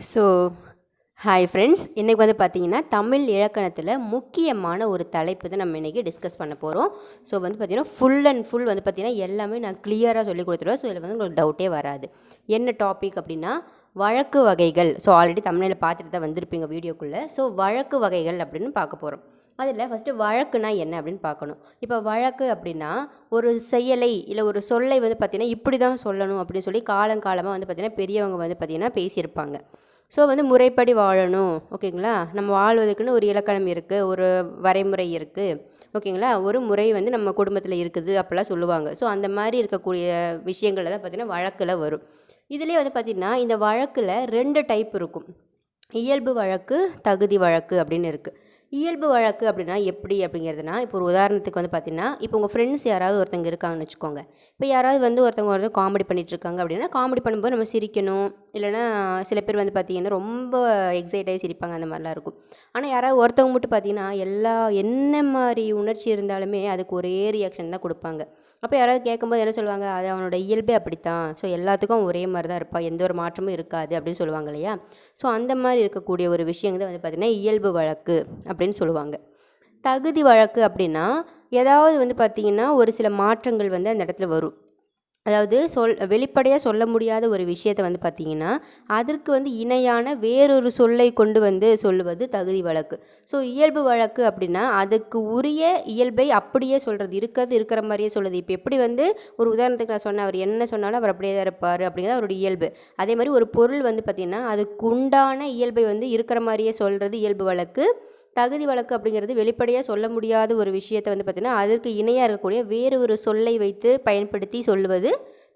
So, hi friends, இன்றைக்கி வந்து பார்த்திங்கன்னா தமிழ் இலக்கணத்தில் முக்கியமான ஒரு தலைப்பு தான் நம்ம இன்றைக்கி டிஸ்கஸ் பண்ண போகிறோம். ஸோ வந்து பார்த்திங்கன்னா ஃபுல் அண்ட் ஃபுல் வந்து பார்த்திங்கன்னா எல்லாமே நான் கிளியராக சொல்லி கொடுத்துருவேன். ஸோ இதில் வந்து உங்களுக்கு டவுட்டே வராது. என்ன டாபிக் அப்படின்னா வழக்கு வகைகள். ஸோ ஆல்ரெடி தமிழில் பார்த்துட்டு தான் வந்திருப்பீங்க வீடியோக்குள்ளே. ஸோ வழக்கு வகைகள் அப்படின்னு பார்க்க போகிறோம். அதில் ஃபஸ்ட்டு வழக்குனா என்ன அப்படின்னு பார்க்கணும். இப்போ வழக்கு அப்படின்னா ஒரு செயலை இல்லை ஒரு சொல்லை வந்து பார்த்திங்கன்னா இப்படி தான் சொல்லணும் அப்படின்னு சொல்லி காலங்காலமாக வந்து பார்த்திங்கன்னா பெரியவங்க வந்து பார்த்திங்கன்னா பேசியிருப்பாங்க. ஸோ வந்து முறைப்படி வாழணும், ஓகேங்களா. நம்ம வாழ்வதற்குன்னு ஒரு இலக்கணம் இருக்குது, ஒரு வரைமுறை இருக்குது, ஓகேங்களா. ஒரு முறை வந்து நம்ம குடும்பத்தில் இருக்குது அப்படிலாம் சொல்லுவாங்க. ஸோ அந்த மாதிரி இருக்கக்கூடிய விஷயங்கள் தான் பார்த்திங்கன்னா வழக்கில் வரும். இதுலேயே வந்து பார்த்திங்கன்னா இந்த வழக்கில் 2 டைப் இருக்கும். இயல்பு வழக்கு, தகுதி வழக்கு அப்படின்னு இருக்குது. இயல்பு வழக்கு அப்படின்னா எப்படி அப்படிங்கிறதுனா, இப்போ ஒரு உதாரணத்துக்கு வந்து பார்த்திங்கன்னா, இப்போ உங்கள் ஃப்ரெண்ட்ஸ் யாராவது ஒருத்தங்க இருக்காங்கன்னு வச்சுக்கோங்க. இப்போ யாராவது வந்து ஒருத்தவங்க காமெடி பண்ணிகிட்ருக்காங்க அப்படின்னா, காமெடி பண்ணும்போது நம்ம சிரிக்கணும். இல்லைனா சில பேர் வந்து பார்த்திங்கன்னா ரொம்ப எக்ஸைட் ஆகி சிரிப்பாங்க, அந்த மாதிரிலாம் இருக்கும். ஆனால் யாராவது ஒருத்தவங்க மட்டும் பார்த்திங்கன்னா என்ன மாதிரி உணர்ச்சி இருந்தாலுமே அதுக்கு ஒரே ரியாக்ஷன் தான் கொடுப்பாங்க. அப்போ யாராவது கேட்கும்போது என்ன சொல்லுவாங்க, அது அவனோட இயல்பே அப்படித்தான், ஸோ எல்லாத்துக்கும் ஒரே மாதிரி தான் இருப்பாள், எந்த ஒரு மாற்றமும் இருக்காது அப்படின்னு சொல்லுவாங்க இல்லையா. ஸோ அந்த மாதிரி இருக்கக்கூடிய ஒரு விஷயங்கள் தான் வந்து பார்த்திங்கன்னா இயல்பு வழக்கு அப்படின்னு சொல்லுவாங்க. தகுதி வழக்கு அப்படின்னா ஏதாவது வந்து பார்த்திங்கன்னா ஒரு சில மாற்றங்கள் வந்து அந்த இடத்துல வரும். அதாவது வெளிப்படையாக சொல்ல முடியாத ஒரு விஷயத்தை வந்து பார்த்திங்கன்னா அதற்கு வந்து இணையான வேறொரு சொல்லை கொண்டு வந்து சொல்லுவது தகுதி வழக்கு. ஸோ இயல்பு வழக்கு அப்படின்னா அதுக்கு உரிய இயல்பை அப்படியே சொல்கிறது, இருக்கிற மாதிரியே சொல்லுது. இப்போ எப்படி வந்து ஒரு உதாரணத்துக்கு நான் சொன்னேன், அவர் என்ன சொன்னாலும் அவர் அப்படியே தான் இருப்பார் அப்படிங்கிறது அவருடைய இயல்பு. அதே மாதிரி ஒரு பொருள் வந்து பார்த்திங்கன்னா அதுக்கு உண்டான இயல்பை வந்து இருக்கிற மாதிரியே சொல்கிறது இயல்பு வழக்கு. தகுதி வழக்கு அப்படிங்கிறது வெளிப்படையாக சொல்ல முடியாத ஒரு விஷயத்தை வந்து பார்த்திங்கன்னா அதற்கு இணையாக இருக்கக்கூடிய வேறு ஒரு சொல்லை வைத்து பயன்படுத்தி சொல்லுவது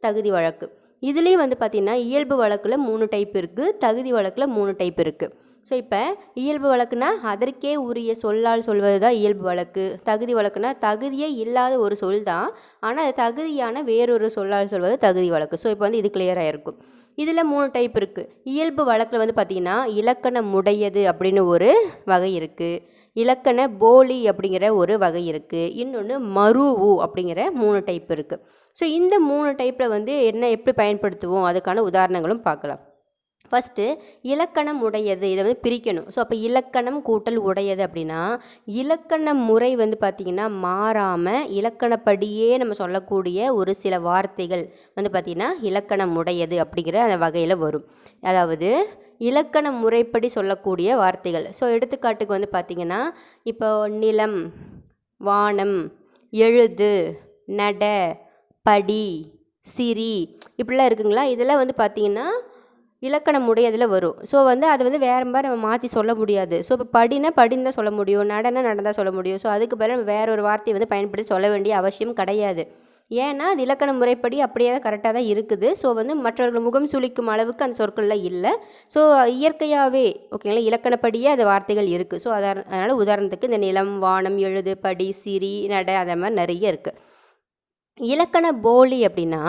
தகுதி வழக்கு. இதுலேயும் வந்து பார்த்திங்கன்னா இயல்பு வழக்கில் 3 டைப் இருக்குது, தகுதி வழக்கில் 3 டைப் இருக்குது. ஸோ இப்போ இயல்பு வழக்குனா அதற்கே உரிய சொல்லால் சொல்வது தான் இயல்பு வழக்கு. தகுதி வழக்குனா தகுதியே இல்லாத ஒரு சொல் தான், ஆனால் அது தகுதியான வேறொரு சொல்லால் சொல்வது தகுதி வழக்கு. ஸோ இப்போ வந்து இது கிளியராக இருக்கும். இதில் 3 டைப் இருக்குது. இயல்பு வழக்கில் வந்து பார்த்திங்கன்னா இலக்கணம் உடையது அப்படின்னு ஒரு வகை இருக்குது, இலக்கண போலி அப்படிங்கிற ஒரு வகை இருக்குது, இன்னொன்று மருவு அப்படிங்கிற 3 டைப் இருக்குது. ஸோ இந்த 3 டைப்பில் வந்து எப்படி பயன்படுத்துவோம் அதுக்கான உதாரணங்களும் பார்க்கலாம். ஃபஸ்ட்டு இலக்கணம் உடையது, இதை வந்து பிரிக்கணும். ஸோ அப்போ இலக்கணம் கூட்டல் உடையது அப்படின்னா இலக்கண முறை வந்து பார்த்திங்கன்னா மாறாமல் இலக்கணப்படியே நம்ம சொல்லக்கூடிய ஒரு சில வார்த்தைகள் வந்து பார்த்திங்கன்னா இலக்கணம் உடையது அப்படிங்கிற அந்த வகையில் வரும். அதாவது இலக்கண முறைப்படி சொல்லக்கூடிய வார்த்தைகள். ஸோ எடுத்துக்காட்டுக்கு வந்து பார்த்திங்கன்னா இப்போ நிலம், வானம், எழுது, நட, படி, சிரி இப்படிலாம் இருக்குங்களா. இதெல்லாம் வந்து பார்த்திங்கன்னா இலக்கணம் உடையதில் வரும். ஸோ வந்து அது வந்து வேறு மாதிரி நம்ம மாற்றி சொல்ல முடியாது. ஸோ இப்போ படின்னு தான் சொல்ல முடியும், நடந்தால் சொல்ல முடியும். ஸோ அதுக்கு பதிலாக வேற ஒரு வார்த்தையை வந்து பயன்படுத்தி சொல்ல வேண்டிய அவசியம் கிடையாது. ஏன்னா அது இலக்கண முறைப்படி அப்படியே தான் கரெக்டாக தான் இருக்குது. ஸோ வந்து மற்றவர்கள் முகம் சுளிக்கும் அளவுக்கு அந்த சொற்களில் இல்லை. ஸோ இயற்கையாகவே ஓகேங்களா இலக்கணப்படியே அந்த வார்த்தைகள் இருக்குது. ஸோ அதனால் உதாரணத்துக்கு இந்த நிலம், வானம், எழுது, படி, சிரி, நட அந்த மாதிரி நிறைய இருக்குது. இலக்கண போலி அப்படின்னா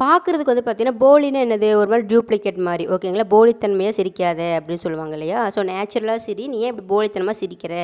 பார்க்குறதுக்கு வந்து பார்த்திங்கன்னா போலின்னு என்னது, ஒரு மாதிரி டூப்ளிகேட் மாதிரி, ஓகேங்களா. போலித்தன்மையாக சிரிக்காத அப்படின்னு சொல்லுவாங்க இல்லையா. ஸோ நேச்சுரலாக சிரி, நீ ஏன் இப்படி போலித்தனமாக சிரிக்கிற,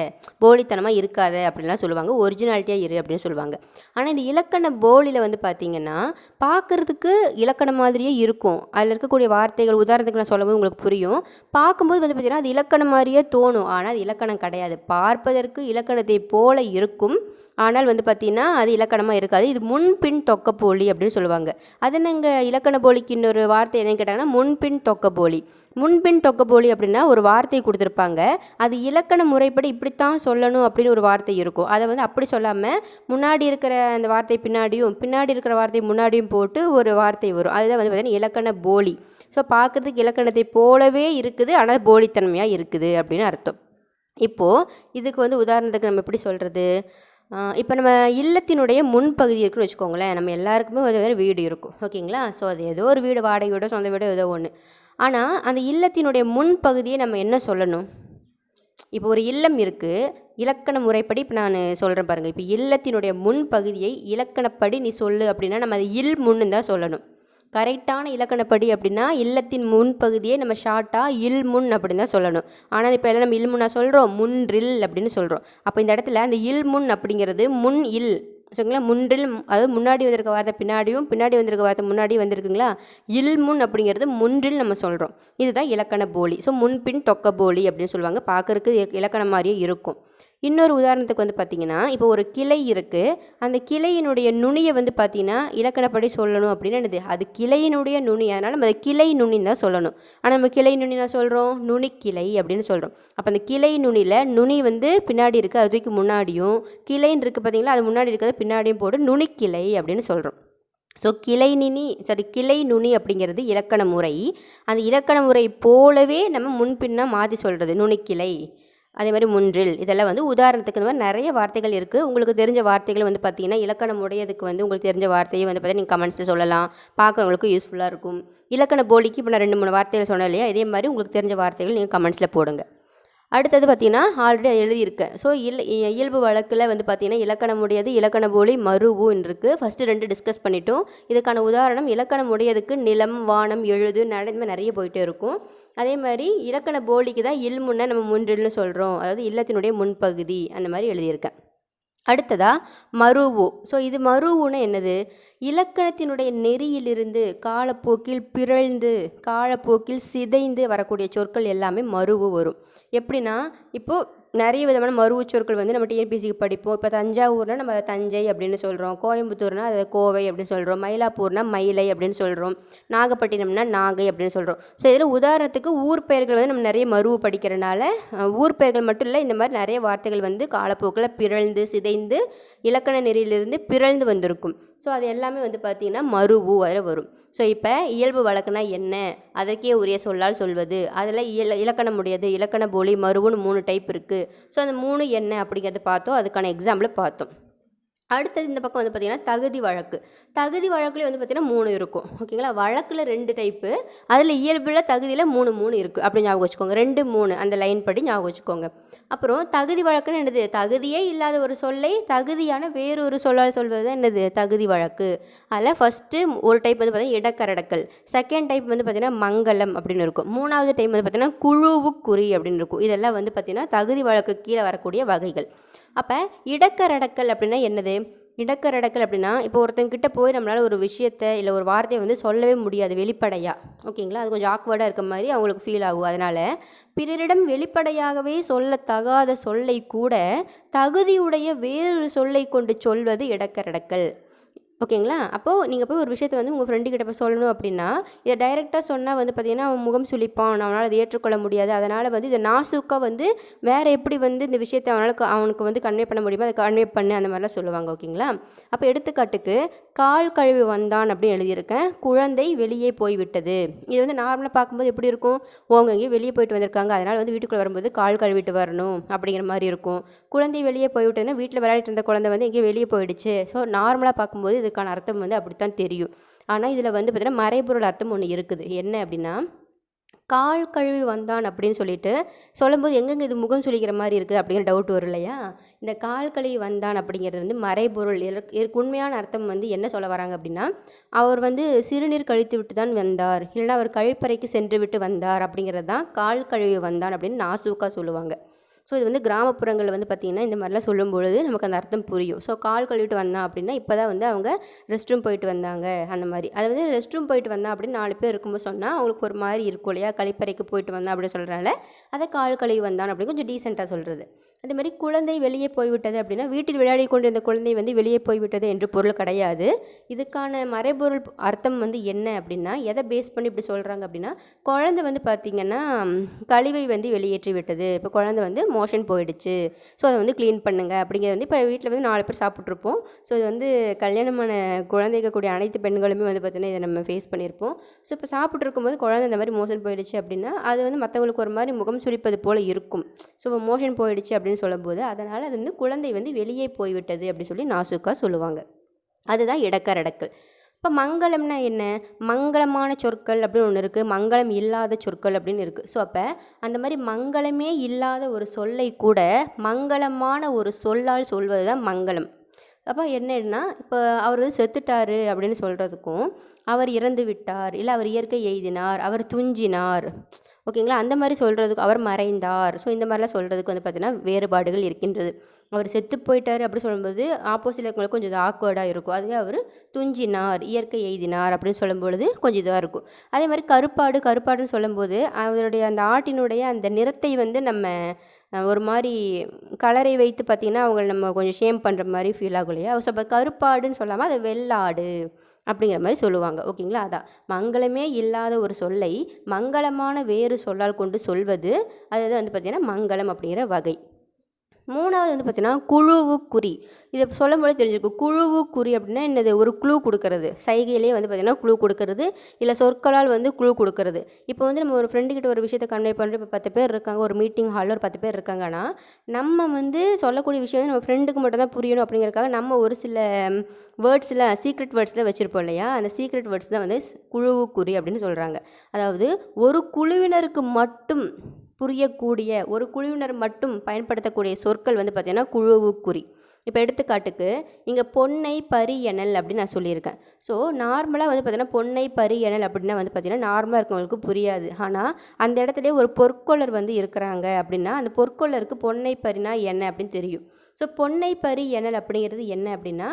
போலித்தனமாக இருக்காத அப்படின்லாம் சொல்லுவாங்க, ஒரிஜினாலிட்டியாக இரு அப்படின்னு சொல்லுவாங்க. ஆனால் இந்த இலக்கண போலியில் வந்து பார்த்திங்கன்னா பார்க்குறதுக்கு இலக்கணம் மாதிரியே இருக்கும். அதில் இருக்கக்கூடிய வார்த்தைகள் உதாரணத்துக்கு நான் சொல்லும்போது உங்களுக்கு புரியும். பார்க்கும்போது வந்து பார்த்திங்கன்னா அது இலக்கணம் மாதிரியே தோணும், ஆனால் அது இலக்கணம் கிடையாது. பார்ப்பதற்கு இலக்கணத்தை போல இருக்கும், ஆனால் வந்து பார்த்திங்கன்னா அது இலக்கணமாக இருக்காது. இது முன்பின் தொக்க போலி அப்படின்னு சொல்லுவாங்க. அது நாங்கள் இலக்கண போலிக்கு இன்னொரு வார்த்தை என்னன்னு கேட்டாங்கன்னா முன்பின் தொக்க போலி. முன்பின் தொக்க போலி அப்படின்னா ஒரு வார்த்தையை கொடுத்துருப்பாங்க, அது இலக்கண முறைப்படி இப்படித்தான் சொல்லணும் அப்படின்னு ஒரு வார்த்தை இருக்கும். அதை வந்து அப்படி சொல்லாமல் முன்னாடி இருக்கிற அந்த வார்த்தை பின்னாடி இருக்கிற வார்த்தை முன்னாடியும் போட்டு ஒரு வார்த்தை வரும். அதுதான் வந்து பார்த்திங்கன்னா இலக்கண போலி. ஸோ பார்க்குறதுக்கு இலக்கணத்தை போலவே இருக்குது, ஆனால் போலித்தன்மையாக இருக்குது அப்படின்னு அர்த்தம். இப்போது இதுக்கு வந்து உதாரணத்துக்கு நம்ம எப்படி சொல்கிறது, இப்போ நம்ம இல்லத்தினுடைய முன்பகுதி இருக்குன்னு வச்சுக்கோங்களேன். நம்ம எல்லாருக்குமே ஒரு வீடு இருக்கும், ஓகேங்களா. ஸோ அது ஏதோ ஒரு வீடு, வாடகை வீடோ சொந்த வீடோ ஏதோ ஒன்று. ஆனால் அந்த இல்லத்தினுடைய முன்பகுதியை நம்ம என்ன சொல்லணும். இப்போ ஒரு இல்லம் இருக்குது, இலக்கண முறைப்படி இப்போ நான் சொல்கிறேன் பாருங்கள். இப்போ இல்லத்தினுடைய முன்பகுதியை இலக்கணப்படி நீ சொல்லு அப்படின்னா நம்ம அது இல் முன்னு தான் சொல்லணும். கரெக்டான இலக்கணப்படி அப்படின்னா இல்லத்தின் முன்பகுதியே நம்ம ஷார்ட்டாக இல் முன் அப்படின்னு தான் சொல்லணும். ஆனால் இப்போ எல்லாம் நம்ம இல் முன்னா சொல்கிறோம், முன்றில் அப்படின்னு சொல்கிறோம். அப்போ இந்த இடத்துல அந்த இல் முன் அப்படிங்கிறது முன் இல் சரிங்களா. முன்றில் அதாவது முன்னாடி வந்திருக்க வார்த்தை பின்னாடியும், பின்னாடி வந்திருக்க வார்த்தை முன்னாடி வந்திருக்குங்களா. இல்முன் அப்படிங்கிறது முன்றில் நம்ம சொல்கிறோம். இதுதான் இலக்கண போலி. ஸோ முன்பின் தொக்க போலி அப்படின்னு சொல்லுவாங்க. பார்க்குறதுக்கு இலக்கணம் மாதிரியே இருக்கும். இன்னொரு உதாரணத்துக்கு வந்து பார்த்திங்கன்னா, இப்போ ஒரு கிளை இருக்குது. அந்த கிளையினுடைய நுனியை வந்து பார்த்திங்கன்னா இலக்கணப்படி சொல்லணும் அப்படின்னு என்னது, அது கிளையினுடைய நுனி. அதனால் நம்ம அதை கிளை நுனின்னு தான் சொல்லணும். ஆனால் நம்ம கிளை நுனி தான் சொல்கிறோம், நுனிக்கிளை அப்படின்னு சொல்கிறோம். அப்போ அந்த கிளை நுனியில் நுனி வந்து பின்னாடி இருக்குது, அது தூக்கி முன்னாடியும், கிளைன்னு இருக்குது பார்த்திங்களா, அது முன்னாடி இருக்கிறத பின்னாடியும் போட்டு நுனிக்கிளை அப்படின்னு சொல்கிறோம். ஸோ கிளை நுனி அப்படிங்கிறது இலக்கண முறை. அந்த இலக்கண முறை போலவே நம்ம முன்பின்னா மாற்றி சொல்கிறது நுனிக்கிளை, அதே மாதிரி முன்றில். இதெல்லாம் வந்து உதாரணத்துக்கு இந்த மாதிரி நிறைய வார்த்தைகள் இருக்குது. உங்களுக்கு தெரிஞ்ச வார்த்தைகள் வந்து பார்த்திங்கன்னா இலக்கணம் உடையதுக்கு வந்து உங்களுக்கு தெரிஞ்ச வார்த்தையை வந்து பார்த்தீங்கன்னா நீங்கள் கமெண்ட்ஸில் சொல்லலாம். பார்க்குறவங்களுக்கு யூஸ்ஃபுல்லாக இருக்கும். இலக்கண போலிக்கு இப்போ நான் 2-3 வார்த்தைகள் சொன்னேன் இல்லையா, இதே மாதிரி உங்களுக்கு தெரிஞ்ச வார்த்தைகள் நீங்கள் கமெண்ட்ஸில் போடுங்க. அடுத்தது பார்த்திங்கன்னா ஆல்ரெடி எழுதியிருக்கேன். ஸோ இயல்பு வழக்கில் வந்து பார்த்திங்கன்னா இலக்கணம் உடையது, இலக்கண போலி, மருவுன்னு இருக்குது. ஃபஸ்ட்டு 2 டிஸ்கஸ் பண்ணிட்டோம். இதுக்கான உதாரணம் இலக்கணம் உடையதுக்கு நிலம், வானம், எழுது, நடந்து நிறைய போயிட்டே இருக்கும். அதே மாதிரி இலக்கண போலிக்கு தான் இல்முன்ன நம்ம முன்றில்னு சொல்கிறோம், அதாவது இல்லத்தினுடைய முன்பகுதி, அந்த மாதிரி எழுதியிருக்கேன். அடுத்ததாக மருவு. ஸோ இது மருவுன்னு என்னது, இலக்கணத்தினுடைய நெறியிலிருந்து காலப்போக்கில் பிறழ்ந்து காலப்போக்கில் சிதைந்து வரக்கூடிய சொற்கள் எல்லாமே மருவு வரும். எப்படின்னா இப்போது நிறைய விதமான மருவு சொற்கள் வந்து நம்ம டிஎன்பிசிக்கு படிப்போம். இப்போ தஞ்சாவூர்னால் நம்ம தஞ்சை அப்படின்னு சொல்கிறோம், கோயம்புத்தூர்னால் அதை கோவை அப்படின்னு சொல்கிறோம், மயிலாப்பூர்னால் மயிலை அப்படின்னு சொல்கிறோம், நாகப்பட்டினம்னா நாகை அப்படின்னு சொல்கிறோம். ஸோ இதில் உதாரணத்துக்கு ஊர் பெயர்கள் வந்து நம்ம நிறைய மருவு படிக்கிறனால ஊர் பெயர்கள் மட்டும் இல்லை, இந்த மாதிரி நிறைய வார்த்தைகள் வந்து காலப்போக்கில் பிறழ்ந்து சிதைந்து இலக்கண நெறியிலிருந்து பிறழ்ந்து வந்திருக்கும். ஸோ அது எல்லாமே வந்து பார்த்திங்கன்னா மருவு அதில் வரும். ஸோ இப்போ இயல்பு வழக்குனா என்ன, அதற்கே உரிய சொல்லால் சொல்வது, அதில் இலக்கணம் உடையது, இலக்கண போலி, மருவுன்னு 3 டைப் இருக்குது. ஸோ அந்த 3 என்ன அப்படிங்கிறது பார்த்தோம், அதுக்கான எக்ஸாம்பிளை பார்த்தோம். அடுத்தது இந்த பக்கம் வந்து பார்த்திங்கன்னா தகுதி வழக்கு. தகுதி வழக்குலேயே வந்து பார்த்திங்கன்னா 3 இருக்கும். ஓகேங்களா. வழக்கில் 2 டைப்பு, அதில் இயல்பில் தகுதியில் 3 இருக்குது அப்படி ஞாபகம் வச்சுக்கோங்க. 2, 3 அந்த லைன் படி ஞாபகம் வச்சுக்கோங்க. அப்புறம் தகுதி வழக்குன்னு என்னது, தகுதியே இல்லாத ஒரு சொல்லை தகுதியான வேறொரு சொல்லால் சொல்வது தான் என்னது தகுதி வழக்கு. அதில் ஃபஸ்ட்டு ஒரு டைப் வந்து பார்த்திங்கன்னா இடக்கரடக்கல், செகண்ட் டைப் வந்து பார்த்திங்கன்னா மங்களம் அப்படின்னு இருக்கும், 3வது டைப் வந்து பார்த்திங்கன்னா குழுவுக்குறி அப்படின்னு இருக்கும். இதெல்லாம் வந்து பார்த்திங்கன்னா தகுதி வழக்கு கீழே வரக்கூடிய வகைகள். அப்போ இடக்கரடக்கல் அப்படின்னா என்னது, இடக்கரடக்கல் அப்படின்னா இப்போ ஒருத்தங்கிட்ட போய் நம்மளால் ஒரு விஷயத்தை இல்லை ஒரு வார்த்தையை வந்து சொல்லவே முடியாது வெளிப்படையாக. ஓகேங்களா. அது கொஞ்சம் ஆக்வர்டாக இருக்க மாதிரி அவங்களுக்கு ஃபீல் ஆகும். அதனால் பிறரிடம் வெளிப்படையாகவே சொல்லத்தகாத சொல்லை கூட தகுதியுடைய வேறு சொல்லை கொண்டு சொல்வது இடக்கரடக்கல். ஓகேங்களா. அப்போது நீங்கள் போய் ஒரு விஷயத்தை வந்து உங்கள் ஃப்ரெண்டுக்கிட்ட போய் சொல்லணும் அப்படின்னா இதை டைரெக்டாக சொன்னால் வந்து பார்த்திங்கன்னா அவன் முகம் சுளிப்பான், அவனால் அதை ஏற்றுக்கொள்ள முடியாது. அதனால் வந்து இதை நாசுக்காக வந்து வேறு எப்படி வந்து இந்த விஷயத்தை அவனுக்கு வந்து கன்வே பண்ண முடியுமோ அதை கன்வே பண்ணு அந்த மாதிரிலாம் சொல்லுவாங்க. ஓகேங்களா. அப்போ எடுத்துக்காட்டுக்கு கால் கழுவி வந்தான் அப்படின்னு எழுதியிருக்கேன், குழந்தை வெளியே போய்விட்டது. இது வந்து நார்மலாக பார்க்கும்போது எப்படி இருக்கும், எங்கேயும் வெளியே போயிட்டு வந்திருக்காங்க, அதனால் வந்து வீட்டுக்குள்ளே வரும்போது கால் கழுவிட்டு வரணும் அப்படிங்கிற மாதிரி இருக்கும். குழந்தை வெளியே போய்விட்டதுன்னா வீட்டில் விளையாடிட்டு இருந்த குழந்தை வந்து எங்கேயும் வெளியே போயிடுச்சு. ஸோ நார்மலாக பார்க்கும்போது இதுக்கான அர்த்தம் வந்து அப்படித்தான் தெரியும். ஆனால் இதில் வந்து பார்த்திங்கன்னா மறைபொருள் அர்த்தம் ஒன்று இருக்குது. என்ன அப்படின்னா கால் கழுவி வந்தான் அப்படின்னு சொல்லிட்டு சொல்லும்போது எங்கெங்கே இது முகம் சுளிக்கிற மாதிரி இருக்குது அப்படிங்கிற டவுட் வரும் இல்லையா. இந்த கால் கழுவி வந்தான் அப்படிங்கிறது வந்து மறைபொருள். இதற்கு உண்மையான அர்த்தம் வந்து என்ன சொல்ல வராங்க அப்படின்னா அவர் வந்து சிறுநீர் கழித்து விட்டு தான் வந்தார், இல்லைன்னா அவர் கழிப்பறைக்கு சென்று விட்டு வந்தார் அப்படிங்கிறது தான் கால் கழுவி வந்தான் அப்படின்னு நாசூக்கா சொல்லுவாங்க. ஸோ இது வந்து கிராமப்புறங்களில் வந்து பார்த்திங்கன்னா இந்த மாதிரிலாம் சொல்லும்பொழுது நமக்கு அந்த அர்த்தம் புரியும். ஸோ கால் கழுவிட்டு வந்தான் அப்படின்னா இப்போ தான் வந்து அவங்க ரெஸ்ட் ரூம் போயிட்டு வந்தாங்க அந்த மாதிரி. அது வந்து ரெஸ்ட் ரூம் போயிட்டு வந்தான் அப்படின்னு 4 பேர் இருக்கும்போது சொன்னால் அவங்களுக்கு ஒரு மாதிரி இருக்கும் இல்லையா, கழிப்பறைக்கு போயிட்டு வந்தான் அப்படின்னு சொல்கிறனால அதை கால் கழுவி வந்தான் அப்படின்னு கொஞ்சம் டீசெண்டாக சொல்கிறது. அதே மாதிரி குழந்தை வெளியே போய்விட்டது அப்படின்னா வீட்டில் விளையாடி கொண்டு இருந்த குழந்தை வந்து வெளியே போய்விட்டது என்று பொருள் கிடையாது. இதுக்கான மறைபொருள் அர்த்தம் வந்து என்ன அப்படின்னா எதை பேஸ் பண்ணி இப்படி சொல்கிறாங்க அப்படின்னா குழந்தை வந்து பார்த்திங்கன்னா கழிவை வந்து வெளியேற்றி விட்டது. இப்போ குழந்தை வந்து மோஷன் போயிடுச்சு, ஸோ அதை வந்து க்ளீன் பண்ணுங்கள் அப்படிங்கிறது வந்து இப்போ வீட்டில் வந்து 4 பேர் சாப்பிட்ருப்போம். ஸோ இது வந்து கல்யாணமான குழந்தைக்கக்கூடிய அனைத்து பெண்களுமே வந்து பார்த்திங்கன்னா இதை நம்ம ஃபேஸ் பண்ணியிருப்போம். ஸோ இப்போ சாப்பிட்டு இருக்கும்போது குழந்தை இந்த மாதிரி மோஷன் போயிடுச்சு அப்படின்னா அது வந்து மற்றவங்களுக்கு ஒரு மாதிரி முகம் சுளிப்பது போல் இருக்கும். ஸோ மோஷன் போயிடுச்சு அப்படின்னு சொல்லும்போது அதனால் அது வந்து குழந்தை வந்து வெளியே போய்விட்டது அப்படி சொல்லி நாசுக்காக சொல்லுவாங்க. அதுதான் இடக்கரடக்கல். இப்போ மங்களம்னா என்ன, மங்களமான சொற்கள் அப்படின்னு ஒன்று இருக்குது, மங்களம் இல்லாத சொற்கள் அப்படின்னு இருக்குது. ஸோ அப்போ அந்த மாதிரி மங்களமே இல்லாத ஒரு சொல்லை கூட மங்களமான ஒரு சொல்லால் சொல்வது தான் மங்களம். அப்போ என்னன்னா இப்போ அவர் வந்து செத்துட்டார் அப்படின்னு சொல்கிறதுக்கும் அவர் இறந்து விட்டார், இல்லை அவர் இயற்கை எய்தினார், அவர் துஞ்சினார், ஓகேங்களா. அந்த மாதிரி சொல்கிறதுக்கு அவர் மறைந்தார். ஸோ இந்த மாதிரிலாம் சொல்கிறதுக்கு வந்து பார்த்திங்கன்னா வேறுபாடுகள் இருக்கின்றது. அவர் செத்து போயிட்டார் அப்படி சொல்லும்போது ஆப்போசிட்டில் இருக்கவங்களுக்கு கொஞ்சம் இது ஆக்வர்டாக இருக்கும். அதுவே அவர் துஞ்சினார், இயற்கை எய்தினார் அப்படின்னு சொல்லும்பொழுது கொஞ்சம் இதாக இருக்கும். அதே மாதிரி கருப்பாடுன்னு சொல்லும்போது அவருடைய அந்த ஆட்டினுடைய அந்த நிறத்தை வந்து நம்ம ஒரு மாதிரி கலரை வைத்து பார்த்திங்கன்னா அவங்கள நம்ம கொஞ்சம் ஷேம் பண்ணுற மாதிரி ஃபீல் ஆகும் இல்லையா. ஸோ அப்போ கருப்பாடுன்னு சொல்லாமல் அது வெள்ளாடு அப்படிங்கிற மாதிரி சொல்லுவாங்க. ஓகேங்களா. அதான் மங்களமே இல்லாத ஒரு சொல்லை மங்களமான வேறு சொல்லால் கொண்டு சொல்வது அது வந்து பார்த்திங்கன்னா மங்களம் அப்படிங்கிற வகை. மூணாவது வந்து பார்த்திங்கன்னா குழுவுக்குறி. இதை சொல்லும்போது தெரிஞ்சிருக்கும். குழுவுக்குறி அப்படின்னா என்னது, ஒரு க்ளூ கொடுக்கறது, சைகையிலே வந்து பார்த்திங்கன்னா க்ளூ கொடுக்கறது, இல்லை சொற்களால் வந்து க்ளூ கொடுக்கறது. இப்போ வந்து நம்ம ஒரு ஃப்ரெண்டுக்கிட்ட ஒரு விஷயத்தை கன்வே பண்ணுறோம். இப்போ 10 பேர் இருக்காங்க, ஒரு மீட்டிங் ஹாலில் ஒரு 10 பேர் இருக்காங்கன்னா நம்ம வந்து சொல்லக்கூடிய விஷயம் வந்து நம்ம ஃப்ரெண்டுக்கு மட்டும் தான் புரியணும் அப்படிங்கிறதுக்காக நம்ம ஒரு சில வேர்ட்ஸில் சீக்ரெட் வேர்ட்ஸில் வச்சுருப்போம் இல்லையா. அந்த சீக்ரெட் வேர்ட்ஸ் தான் வந்து குழுவுக்குறி அப்படின்னு சொல்கிறாங்க. அதாவது ஒரு குழுவினருக்கு மட்டும் புரியக்கூடிய, ஒரு குழுவினர் மட்டும் பயன்படுத்தக்கூடிய சொற்கள் வந்து பார்த்திங்கன்னா குழுவுக்குறி. இப்போ எடுத்துக்காட்டுக்கு இங்கே பொன்னை பரியணல் அப்படின்னு நான் சொல்லியிருக்கேன். ஸோ நார்மலாக வந்து பார்த்திங்கன்னா பொன்னை பரியணல் அப்படின்னா வந்து பார்த்திங்கன்னா நார்மலாக இருக்கவங்களுக்கு புரியாது. ஆனால் அந்த இடத்துல ஒரு பொற்கொள்ளர் வந்து இருக்கிறாங்க அப்படின்னா அந்த பொற்கொள்ளருக்கு பொன்னை பரினா என்ன அப்படின்னு தெரியும். ஸோ பொன்னை பரியணல் அப்படிங்கிறது என்ன அப்படின்னா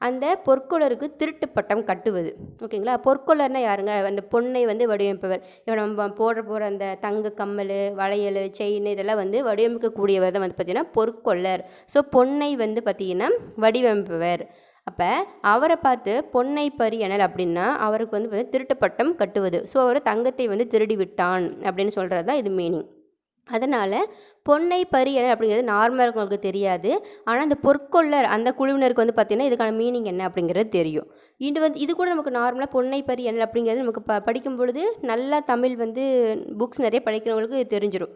அந்த பொற்கொள்ளருக்கு திருட்டு பட்டம் கட்டுவது. ஓகேங்களா. பொற்கொள்ளர்னால் யாருங்க, அந்த பொன்னை வந்து வடிவமைப்பவர். இப்போ நம்ம போகிற அந்த தங்க கம்மல், வளையல், செயின் இதெல்லாம் வந்து வடிவமைக்கக்கூடியவர் தான் வந்து பார்த்திங்கன்னா பொற்கொள்ளர். ஸோ பொன்னை வந்து பார்த்திங்கன்னா வடிவமைப்பவர். அப்போ அவரை பார்த்து பொன்னை பரியணல் அப்படின்னா அவருக்கு வந்து பார்த்திங்கன்னா திருட்டு பட்டம் கட்டுவது. ஸோ அவர் தங்கத்தை வந்து திருடி விட்டான் அப்படின்னு சொல்கிறது தான் இது மீனிங். அதனால் பொன்னை பரியணல் அப்படிங்கிறது நார்மலாக இருக்கவங்களுக்கு தெரியாது. ஆனால் அந்த பொற்கொள்ளர் அந்த குழுவினருக்கு வந்து பார்த்திங்கன்னா இதுக்கான மீனிங் என்ன அப்படிங்கிறது தெரியும். இது கூட நமக்கு நார்மலாக பொன்னை பரியணல் அப்படிங்கிறது நமக்கு படிக்கும் பொழுது நல்லா தமிழ் வந்து புக்ஸ் நிறைய படிக்கிறவங்களுக்கு தெரிஞ்சிடும்.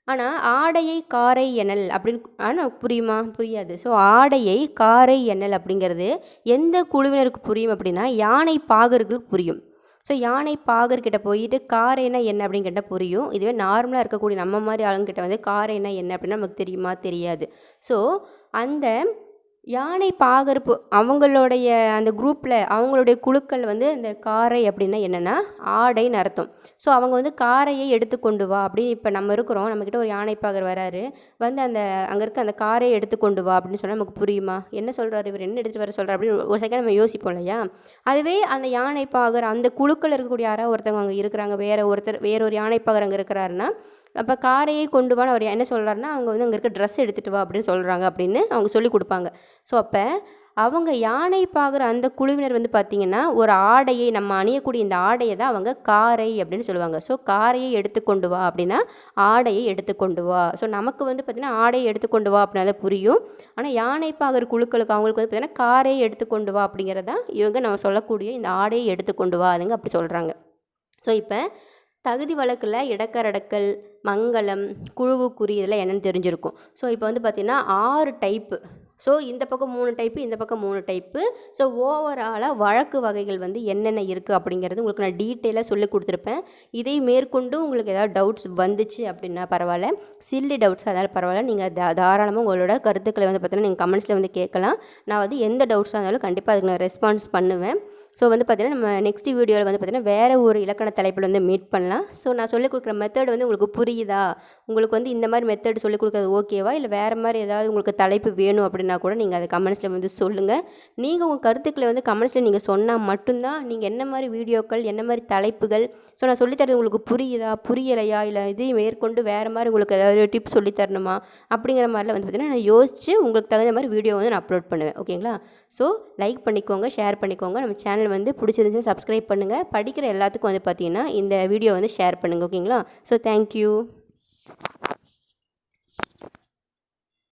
ஆனால் ஆடையை காரை எண்ணல் அப்படின்னு ஆனால் புரியுமா, புரியாது. ஸோ ஆடையை காரை எண்ணல் அப்படிங்கிறது எந்த குழுவினருக்கு புரியும் அப்படின்னா யானை பாகர்களுக்கு புரியும். ஸோ யானை பாகர்கிட்ட போயிட்டு காரைனா என்ன அப்படின்னு கேட்டால் புரியும். இதுவே நார்மலாக இருக்கக்கூடிய நம்ம மாதிரி ஆளுங்கிட்ட வந்து காரைனா என்ன அப்படின்னா நமக்கு தெரியுமா, தெரியாது. ஸோ அந்த யானை பாகர்ப்பு அவங்களுடைய அந்த குரூப்பில் அவங்களுடைய குழுக்கள் வந்து இந்த காரை அப்படின்னா என்னென்னா ஆடைன்னு அர்த்தம். ஸோ அவங்க வந்து காரையை எடுத்துக்கொண்டு வா அப்படின்னு இப்போ நம்ம இருக்கிறோம், நம்மக்கிட்ட ஒரு யானை பாகர் வராரு, வந்து அந்த அங்கே இருக்க அந்த காரையை எடுத்துக்கொண்டு வா அப்படின்னு சொன்னால் நமக்கு புரியுமா, என்ன சொல்கிறாரு இவர், என்ன எடுத்துகிட்டு வர சொல்கிறார் அப்படின்னு ஒரு செகண்ட் நம்ம யோசிப்போம் இல்லையா. அதுவே அந்த யானை பாகர் அந்த குழுக்கள் இருக்கக்கூடிய யாராவது ஒருத்தவங்க அங்கே இருக்கிறாங்க, வேறொரு யானை பாகர் அங்கே இருக்கிறாருன்னா அப்போ காரையை கொண்டு வான்னு அவர் என்ன சொல்கிறாருன்னா அவங்க வந்து அங்கே இருக்க ட்ரெஸ் எடுத்துகிட்டு வா அப்படின்னு சொல்கிறாங்க அப்படின்னு அவங்க சொல்லி கொடுப்பாங்க. ஸோ அப்போ அவங்க யானை பாகர் அந்த குழுவினர் வந்து பார்த்திங்கன்னா ஒரு ஆடையை நம்ம அணியக்கூடிய இந்த ஆடையை தான் அவங்க காரை அப்படின்னு சொல்லுவாங்க. ஸோ காரையை எடுத்துக்கொண்டு வா அப்படின்னா ஆடையை எடுத்துக்கொண்டு வா. ஸோ நமக்கு வந்து பார்த்திங்கன்னா ஆடையை எடுத்துக்கொண்டு வா அப்படின்னா தான் புரியும். ஆனால் யானை பாகர் குழுக்களுக்கு அவங்களுக்கு வந்து பார்த்திங்கன்னா காரையை எடுத்துக்கொண்டு வா அப்படிங்கிறதான் இவங்க நம்ம சொல்லக்கூடிய இந்த ஆடையை எடுத்துக்கொண்டு வா அதுங்க அப்படி சொல்கிறாங்க. ஸோ இப்போ தகுதி வழக்கில் இடக்கரடக்கல், மங்களம், குழுவுக்குறி இதெல்லாம் என்னென்னு தெரிஞ்சிருக்கும். ஸோ இப்போ வந்து பார்த்திங்கன்னா 6 டைப்பு. ஸோ இந்த பக்கம் 3 டைப்பு, இந்த பக்கம் 3 டைப்பு. ஸோ ஓவராலாக வழக்கு வகைகள் வந்து என்னென்ன இருக்குது அப்படிங்கிறது உங்களுக்கு நான் டீட்டெயிலாக சொல்லி கொடுத்துருப்பேன். இதை மேற்கொண்டு உங்களுக்கு ஏதாவது டவுட்ஸ் வந்துச்சு அப்படின்னா பரவாயில்ல, சில்லி டவுட்ஸ் அதனால் பரவாயில்ல, நீங்கள் தாராளமாக உங்களோட கருத்துக்களை வந்து பார்த்தீங்கன்னா நீங்கள் கமெண்ட்ஸில் வந்து கேட்கலாம். நான் வந்து எந்த டவுட்ஸாக இருந்தாலும் கண்டிப்பாக அதுக்கு நான் ரெஸ்பான்ஸ் பண்ணுவேன். ஸோ வந்து பார்த்திங்கன்னா நம்ம நெக்ஸ்ட் வீடியோவில் வந்து பார்த்திங்கன்னா வேறு ஒரு இலக்கண தலைப்பில் வந்து மீட் பண்ணலாம். ஸோ நான் சொல்லிக் கொடுக்குற மெத்தட் வந்து உங்களுக்கு புரியுதா, உங்களுக்கு வந்து இந்த மாதிரி மெத்தட் சொல்லிக் கொடுக்குறது ஓகேவா, இல்லை வேறு மாதிரி ஏதாவது உங்களுக்கு தலைப்பு வேணும் அப்படின்னா கூட நீங்கள் அதை கமெண்ட்ஸில் வந்து சொல்லுங்கள். நீங்கள் உங்கள் கருத்துக்களை வந்து கமெண்ட்ஸில் நீங்கள் சொன்னால் மட்டும்தான் நீங்கள் என்ன மாதிரி வீடியோக்கள், என்ன மாதிரி தலைப்புகள், ஸோ நான் சொல்லித்தரது உங்களுக்கு புரியுதா புரியலையா, இல்லை இதையும் மேற்கொண்டு வேறு மாதிரி உங்களுக்கு ஏதாவது டிப்ஸ் சொல்லித்தரணுமா அப்படிங்கிற மாதிரிலாம் வந்து பார்த்திங்கன்னா நான் யோசித்து உங்களுக்கு தகுந்த மாதிரி வீடியோ வந்து நான் அப்லோட் பண்ணுவேன். ஓகேங்களா. ஸோ லைக் பண்ணிக்கோங்க, ஷேர் பண்ணிக்கோங்க, நம்ம சேனல் வந்து பிடிச்சிருந்துச்சுன்னா சப்ஸ்கிரைப் பண்ணுங்கள். படிக்கிற எல்லாத்துக்கும் வந்து பார்த்திங்கன்னா இந்த வீடியோ வந்து ஷேர் பண்ணுங்கள். ஓகேங்களா. So thank you.